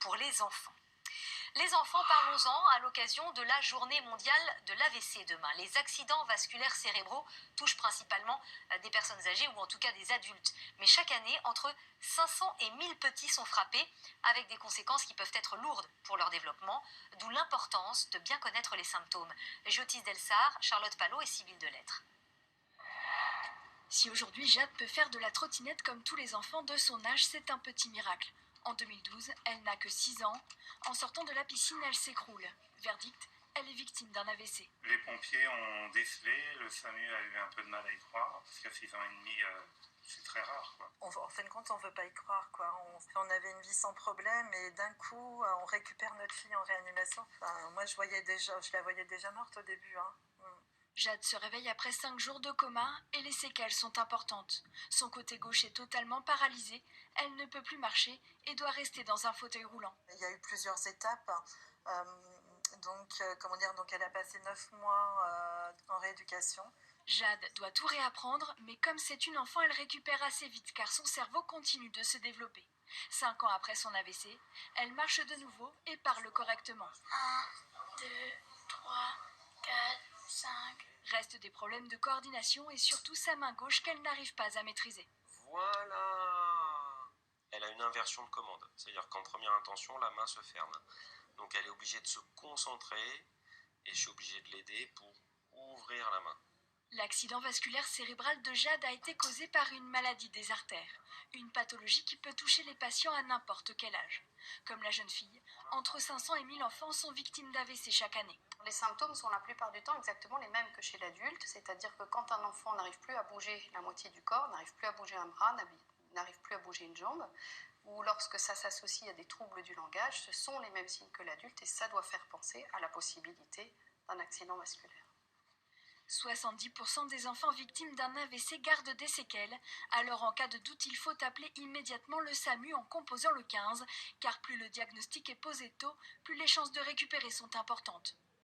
pour les enfants. Les enfants, parlons-en à l'occasion de la journée mondiale de l'AVC demain. Les accidents vasculaires cérébraux touchent principalement des personnes âgées ou en tout cas des adultes. Mais chaque année, entre 500 et 1000 petits sont frappés avec des conséquences qui peuvent être lourdes pour leur développement, d'où l'importance de bien connaître les symptômes. Jotis Delsar, Charlotte Palot et Sybille Delettre. Si aujourd'hui Jade peut faire de la trottinette comme tous les enfants de son âge, c'est un petit miracle. En 2012, elle n'a que 6 ans. En sortant de la piscine, elle s'écroule. Verdict, elle est victime d'un AVC. Les pompiers ont décelé, le SAMU a eu un peu de mal à y croire, parce qu'à 6 ans et demi, c'est très rare, quoi. En fin de compte, on ne veut pas y croire, quoi. On avait une vie sans problème et d'un coup, on récupère notre fille en réanimation. Enfin, moi, je la voyais déjà morte au début, hein. Jade se réveille après 5 jours de coma et les séquelles sont importantes. Son côté gauche est totalement paralysé, elle ne peut plus marcher et doit rester dans un fauteuil roulant. Il y a eu plusieurs étapes. Donc elle a passé 9 mois en rééducation. Jade doit tout réapprendre, mais comme c'est une enfant, elle récupère assez vite car son cerveau continue de se développer. 5 ans après son AVC, elle marche de nouveau et parle correctement. 1, 2, 3, 4, 5. Restent des problèmes de coordination et surtout sa main gauche qu'elle n'arrive pas à maîtriser. Voilà. Elle a une inversion de commande, c'est-à-dire qu'en première intention, la main se ferme. Donc elle est obligée de se concentrer et je suis obligé de l'aider pour ouvrir la main. L'accident vasculaire cérébral de Jade a été causé par une maladie des artères, une pathologie qui peut toucher les patients à n'importe quel âge. Comme la jeune fille, entre 500 et 1000 enfants sont victimes d'AVC chaque année. Les symptômes sont la plupart du temps exactement les mêmes que chez l'adulte, c'est-à-dire que quand un enfant n'arrive plus à bouger la moitié du corps, n'arrive plus à bouger un bras, n'arrive plus à bouger une jambe, ou lorsque ça s'associe à des troubles du langage, ce sont les mêmes signes que l'adulte et ça doit faire penser à la possibilité d'un accident vasculaire. 70% des enfants victimes d'un AVC gardent des séquelles, alors en cas de doute, il faut appeler immédiatement le SAMU en composant le 15, car plus le diagnostic est posé tôt, plus les chances de récupérer sont importantes.